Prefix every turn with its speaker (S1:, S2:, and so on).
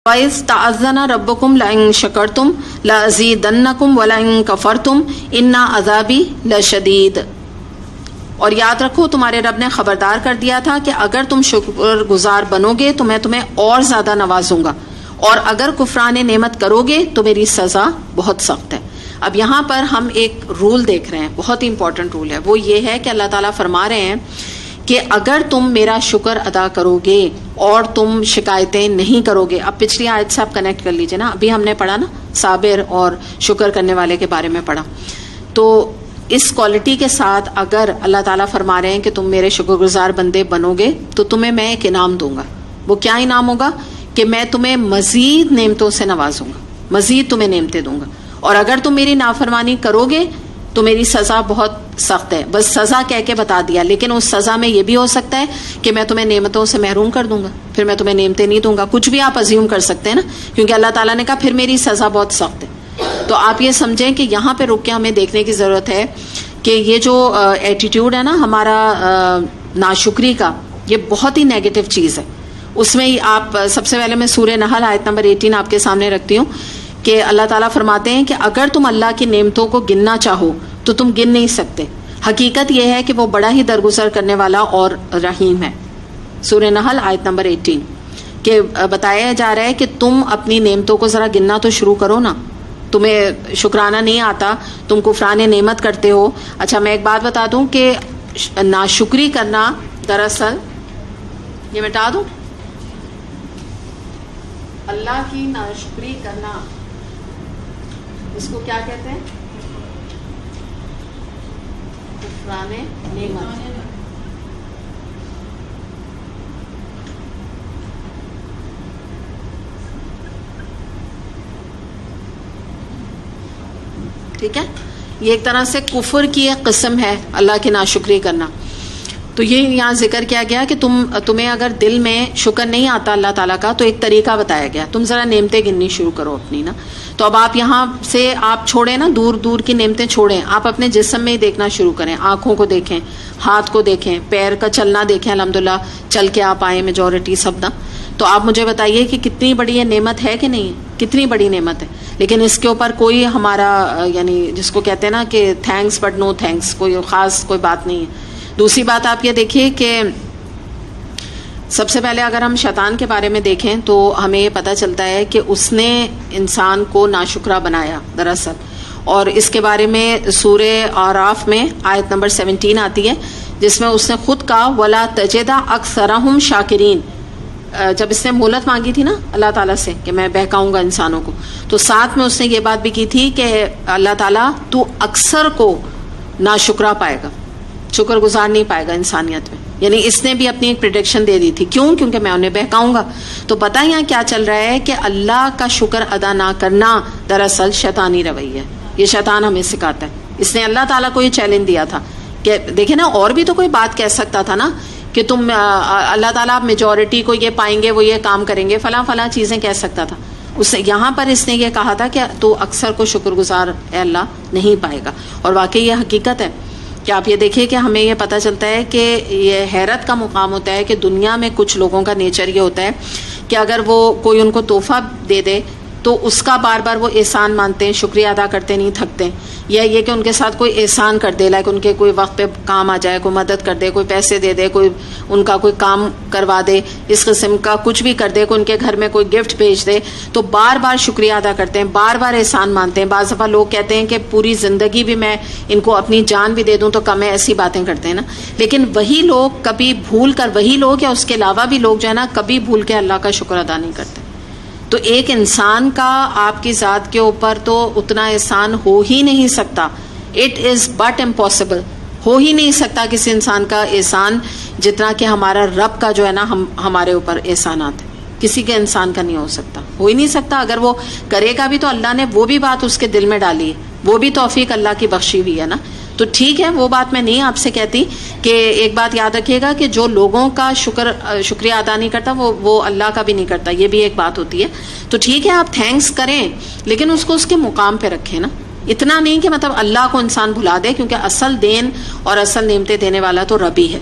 S1: وَإِذْ تَأَذَّنَ رَبُّكُمْ لَئِن شَكَرْتُمْ لَأَزِيدَنَّكُمْ وَلَئِن كَفَرْتُمْ إِنَّ عَذَابِي لَشَدِيدٌ. اور یاد رکھو تمہارے رب نے خبردار کر دیا تھا کہ اگر تم شکر گزار بنو گے تو میں تمہیں اور زیادہ نوازوں گا، اور اگر کفران نعمت کرو گے تو میری سزا بہت سخت ہے. اب یہاں پر ہم ایک رول دیکھ رہے ہیں، بہت امپورٹنٹ رول ہے. وہ یہ ہے کہ اللہ تعالیٰ فرما رہے ہیں کہ اگر تم میرا شکر ادا کرو گے اور تم شکایتیں نہیں کرو گے. اب پچھلی آیت سے آپ کنیکٹ کر لیجئے نا، ابھی ہم نے پڑھا نا صابر اور شکر کرنے والے کے بارے میں پڑھا. تو اس کوالٹی کے ساتھ اگر اللہ تعالیٰ فرما رہے ہیں کہ تم میرے شکر گزار بندے بنو گے تو تمہیں میں ایک انعام دوں گا. وہ کیا انعام ہوگا؟ کہ میں تمہیں مزید نعمتوں سے نوازوں گا، مزید تمہیں نعمتیں دوں گا. اور اگر تم میری نافرمانی کرو گے تو میری سزا بہت سخت ہے. بس سزا کہہ کے بتا دیا، لیکن اس سزا میں یہ بھی ہو سکتا ہے کہ میں تمہیں نعمتوں سے محروم کر دوں گا، پھر میں تمہیں نعمتیں نہیں دوں گا. کچھ بھی آپ ازیوم کر سکتے ہیں نا، کیونکہ اللہ تعالیٰ نے کہا پھر میری سزا بہت سخت ہے. تو آپ یہ سمجھیں کہ یہاں پہ رک کے ہمیں دیکھنے کی ضرورت ہے کہ یہ جو ایٹیٹیوڈ ہے نا ہمارا ناشکری کا، یہ بہت ہی نیگیٹو چیز ہے. اس میں آپ سب سے پہلے میں سورہ نحل آیت نمبر 18 آپ کے سامنے رکھتی ہوں کہ اللہ تعالیٰ فرماتے ہیں کہ اگر تم اللہ کی نعمتوں کو گننا چاہو تو تم گن نہیں سکتے. حقیقت یہ ہے کہ وہ بڑا ہی درگزر کرنے والا اور رحیم ہے. سورہ نحل آیت نمبر 18 کہ بتایا جا رہا ہے کہ تم اپنی نعمتوں کو ذرا گننا تو شروع کرو نا. تمہیں شکرانہ نہیں آتا، تم کفران نعمت کرتے ہو. اچھا میں ایک بات بتا دوں کہ ناشکری کرنا دراصل، یہ مٹا دوں، اللہ کی ناشکری کرنا اس کو کیا کہتے ہیں؟ کفران نعمت. ٹھیک ہے، یہ ایک طرح سے کفر کی ایک قسم ہے اللہ کی ناشکری کرنا. تو یہ یہاں ذکر کیا گیا کہ تمہیں اگر دل میں شکر نہیں آتا اللہ تعالیٰ کا تو ایک طریقہ بتایا گیا، تم ذرا نعمتیں گننی شروع کرو اپنی نا. تو اب آپ یہاں سے آپ چھوڑیں نا، دور دور کی نعمتیں چھوڑیں، آپ اپنے جسم میں ہی دیکھنا شروع کریں. آنکھوں کو دیکھیں، ہاتھ کو دیکھیں، پیر کا چلنا دیکھیں. الحمدللہ چل کے آپ آئے میجورٹی سب نا. تو آپ مجھے بتائیے کہ کتنی بڑی یہ نعمت ہے کہ نہیں، کتنی بڑی نعمت ہے. لیکن اس کے اوپر کوئی ہمارا یعنی جس کو کہتے ہیں نا کہ تھینکس بٹ نو تھینکس، کوئی خاص کوئی بات نہیں ہے. دوسری بات آپ یہ دیکھیے کہ سب سے پہلے اگر ہم شیطان کے بارے میں دیکھیں تو ہمیں یہ پتہ چلتا ہے کہ اس نے انسان کو ناشکرا بنایا دراصل. اور اس کے بارے میں سورہ اعراف میں آیت نمبر 17 آتی ہے جس میں اس نے خود کہا وَلَا تَجِدَ أَكْثَرَهُمْ شَاكِرِينَ. جب اس نے مہلت مانگی تھی نا اللہ تعالیٰ سے کہ میں بہکاؤں گا انسانوں کو، تو ساتھ میں اس نے یہ بات بھی کی تھی کہ اللہ تعالیٰ تو اکثر کو ناشکرا پائے گا، شکر گزار نہیں پائے گا انسانیت میں. یعنی اس نے بھی اپنی ایک پریڈکشن دے دی تھی. کیوں؟ کیونکہ میں انہیں بہکاؤں گا. تو پتہ یہاں کیا چل رہا ہے کہ اللہ کا شکر ادا نہ کرنا دراصل شیطانی رویہ ہے. یہ شیطان ہمیں سکھاتا ہے. اس نے اللہ تعالیٰ کو یہ چیلنج دیا تھا کہ دیکھیں نا، اور بھی تو کوئی بات کہہ سکتا تھا نا کہ تم اللہ تعالیٰ آپ میجورٹی کو یہ پائیں گے، وہ یہ کام کریں گے، فلاں فلاں چیزیں کہہ سکتا تھا. یہاں پر اس نے یہ کہا تھا کہ تو اکثر کو شکر گزار اے اللہ نہیں پائے گا. اور واقعی یہ حقیقت ہے کہ آپ یہ دیکھیے کہ ہمیں یہ پتہ چلتا ہے کہ یہ حیرت کا مقام ہوتا ہے کہ دنیا میں کچھ لوگوں کا نیچر یہ ہوتا ہے کہ اگر وہ کوئی ان کو تحفہ دے دے تو اس کا بار بار وہ احسان مانتے ہیں، شکریہ ادا کرتے نہیں تھکتے. یا یہ کہ ان کے ساتھ کوئی احسان کر دے، لائک ان کے کوئی وقت پہ کام آ جائے، کوئی مدد کر دے، کوئی پیسے دے دے، کوئی ان کا کوئی کام کروا دے، اس قسم کا کچھ بھی کر دے، کوئی ان کے گھر میں کوئی گفٹ بھیج دے، تو بار بار شکریہ ادا کرتے ہیں، بار بار احسان مانتے ہیں. بعض دفعہ لوگ کہتے ہیں کہ پوری زندگی بھی میں ان کو اپنی جان بھی دے دوں تو کم ہے، ایسی باتیں کرتے ہیں نا. لیکن وہی لوگ کبھی بھول کر، وہی لوگ یا اس کے علاوہ بھی لوگ جو ہے نا کبھی بھول کے اللہ کا شکر ادا نہیں کرتے. تو ایک انسان کا آپ کی ذات کے اوپر تو اتنا احسان ہو ہی نہیں سکتا. It is but impossible. ہو ہی نہیں سکتا کسی انسان کا احسان جتنا کہ ہمارا رب کا جو ہے نا ہمارے اوپر احسانات ہے. کسی کے انسان کا نہیں ہو سکتا، ہو ہی نہیں سکتا. اگر وہ کرے گا بھی تو اللہ نے وہ بھی بات اس کے دل میں ڈالی ہے، وہ بھی توفیق اللہ کی بخشی ہوئی ہے نا. تو ٹھیک ہے، وہ بات میں نہیں آپ سے کہتی کہ ایک بات یاد رکھیے گا کہ جو لوگوں کا شکریہ ادا نہیں کرتا وہ اللہ کا بھی نہیں کرتا. یہ بھی ایک بات ہوتی ہے. تو ٹھیک ہے آپ تھینکس کریں، لیکن اس کو اس کے مقام پہ رکھیں نا. اتنا نہیں کہ مطلب اللہ کو انسان بھلا دے، کیونکہ اصل دین اور اصل نعمتیں دینے والا تو رب ہی ہے.